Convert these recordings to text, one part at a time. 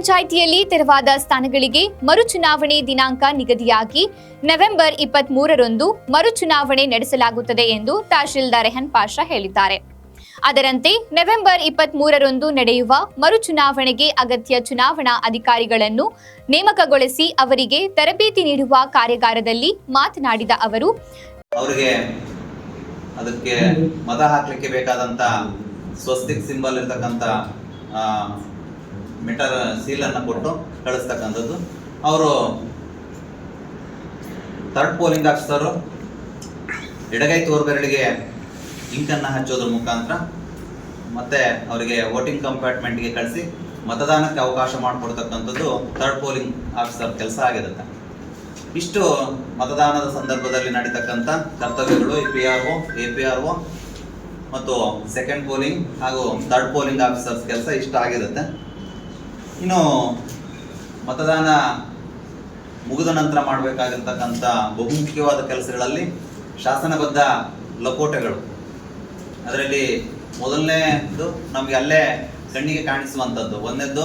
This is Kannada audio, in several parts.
ಪಂಚಾಯಿತಿಯಲ್ಲಿ ತೆರವಾದ ಸ್ಥಾನಗಳಿಗೆ ಮರುಚುನಾವಣೆ ದಿನಾಂಕ ನಿಗದಿಯಾಗಿ ನವೆಂಬರ್ 23ರಂದು ಮರುಚುನಾವಣೆ ನಡೆಸಲಾಗುತ್ತದೆ ಎಂದು ತಹಶೀಲ್ದಾರ್ ರೆಹನ್ ಪಾಷಾ ಹೇಳಿದ್ದಾರೆ. ಅದರಂತೆ ನವೆಂಬರ್ 23ರಂದು ನಡೆಯುವ ಮರುಚುನಾವಣೆಗೆ ಅಗತ್ಯ ಚುನಾವಣಾ ಅಧಿಕಾರಿಗಳನ್ನು ನೇಮಕಗೊಳಿಸಿ ಅವರಿಗೆ ತರಬೇತಿ ನೀಡುವ ಕಾರ್ಯಾಗಾರದಲ್ಲಿ ಮಾತನಾಡಿದ ಅವರು, ಅವರಿಗೆ ಅದಕ್ಕೆ ಮತ ಹಾಕಲಿಕ್ಕೆ ಬೇಕಾದಂತ ಸ್ವಸ್ತಿಕ್ ಸಿಂಬಲ್ ಇರತಕ್ಕಂತ ಮೀಟರ್ ಸೀಲ್ ಅನ್ನು ಕೊಟ್ಟು ಕಳಿಸ್ತಕ್ಕಂಥದ್ದು. ಅವರು ಥರ್ಡ್ ಪೋಲಿಂಗ್ ಆಫೀಸರು ಎಡಗೈ ತೋರ್ಬೆರಳಿಗೆ ಇಂಕನ್ನು ಹಚ್ಚೋದ್ರ ಮುಖಾಂತರ ಮತ್ತೆ ಅವರಿಗೆ ವೋಟಿಂಗ್ ಕಂಪಾರ್ಟ್ಮೆಂಟ್ಗೆ ಕಳಿಸಿ ಮತದಾನಕ್ಕೆ ಅವಕಾಶ ಮಾಡಿಕೊಡ್ತಕ್ಕಂಥದ್ದು ಥರ್ಡ್ ಪೋಲಿಂಗ್ ಆಫೀಸರ್ ಕೆಲಸ ಆಗಿರುತ್ತೆ. ಇಷ್ಟು ಮತದಾನದ ಸಂದರ್ಭದಲ್ಲಿ ನಡೀತಕ್ಕಂಥ ಕರ್ತವ್ಯಗಳು APRO ಮತ್ತು ಸೆಕೆಂಡ್ ಪೋಲಿಂಗ್ ಹಾಗೂ ಥರ್ಡ್ ಪೋಲಿಂಗ್ ಆಫೀಸರ್ಸ್ ಕೆಲಸ ಇಷ್ಟ ಆಗಿರುತ್ತೆ. ಇನ್ನು ಮತದಾನ ಮುಗಿದ ನಂತರ ಮಾಡಬೇಕಾಗಿರ್ತಕ್ಕಂಥ ಬಹುಮುಖ್ಯವಾದ ಕೆಲಸಗಳಲ್ಲಿ ಶಾಸನಬದ್ಧ ಲಕೋಟೆಗಳು, ಅದರಲ್ಲಿ ಮೊದಲನೇದು ನಮಗೆ ಅಲ್ಲೇ ಕಣ್ಣಿಗೆ ಕಾಣಿಸುವಂಥದ್ದು ಒಂದನೇದ್ದು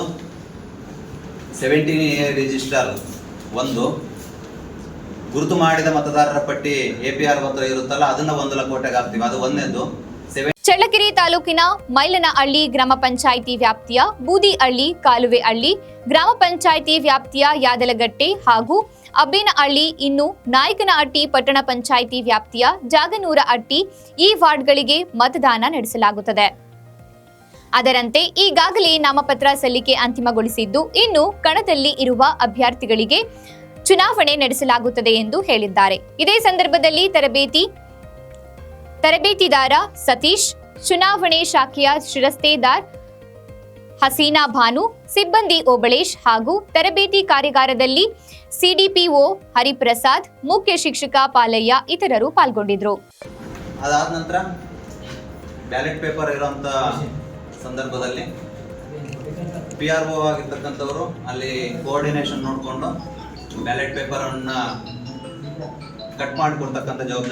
17A ರಿಜಿಸ್ಟರ್, ಒಂದು ಗುರುತು ಮಾಡಿದ ಮತದಾರರ ಪಟ್ಟಿ APR ಹತ್ರ ಇರುತ್ತಲ್ಲ, ಅದನ್ನ ಒಂದು ಲಕೋಟೆಗೆ ಹಾಕ್ತೀವಿ, ಅದು ಒಂದನೇದು. ಚಳ್ಳಕೆರೆ ತಾಲೂಕಿನ ಮೈಲನಹಳ್ಳಿ ಗ್ರಾಮ ಪಂಚಾಯಿತಿ ವ್ಯಾಪ್ತಿಯ ಬೂದಿಹಳ್ಳಿ, ಕಾಲುವೆಹಳ್ಳಿ ಗ್ರಾಮ ಪಂಚಾಯಿತಿ ವ್ಯಾಪ್ತಿಯ ಯಾದಲಗಟ್ಟೆ ಹಾಗೂ ಅಬ್ಬೇನಹಳ್ಳಿ, ಇನ್ನು ನಾಯಕನಹಟ್ಟಿ ಪಟ್ಟಣ ಪಂಚಾಯಿತಿ ವ್ಯಾಪ್ತಿಯ ಜಾಗನೂರಹಟ್ಟಿ ಈ ವಾರ್ಡ್ಗಳಿಗೆ ಮತದಾನ ನಡೆಸಲಾಗುತ್ತದೆ. ಅದರಂತೆ ಈಗಾಗಲೇ ನಾಮಪತ್ರ ಸಲ್ಲಿಕೆ ಅಂತಿಮಗೊಳಿಸಿದ್ದು, ಇನ್ನು ಕಣದಲ್ಲಿ ಇರುವ ಅಭ್ಯರ್ಥಿಗಳಿಗೆ ಚುನಾವಣೆ ನಡೆಸಲಾಗುತ್ತದೆ ಎಂದು ಹೇಳಿದ್ದಾರೆ. ಇದೇ ಸಂದರ್ಭದಲ್ಲಿ ತರಬೇತಿದಾರ ಸತೀಶ್, ಚುನಾವಣೆ ಶಾಖೆಯ ಶಿರಸ್ತೇದಾರ್ ಹಸೀನಾ ಭಾನು, ಸಿಬ್ಬಂದಿ ಓಬಳೇಶ್ ಹಾಗೂ ತರಬೇತಿ ಕಾರ್ಯಾಗಾರದಲ್ಲಿ CDPO ಹರಿಪ್ರಸಾದ್, ಮುಖ್ಯ ಶಿಕ್ಷಕ ಪಾಲಯ್ಯ ಇತರರು ಪಾಲ್ಗೊಂಡಿದ್ರು. ಅದಾದ ನಂತರ ಬ್ಯಾಲೆಟ್ ಪೇಪರ್ ಇರುವಂತ ಸಂದರ್ಭದಲ್ಲಿ PRO ಆಗಿರ್ತಕ್ಕಂಥವರು ಅಲ್ಲಿ ಕೋಆರ್ಡಿನೇಷನ್ ನೋಡಿಕೊಂಡು ಬ್ಯಾಲೆಟ್ ಪೇಪರ್ ಅನ್ನ ಕಟ್ ಮಾಡಿಕೊಡ್ತಕ್ಕಂಥ ಜವಾಬ್ದಾರಿ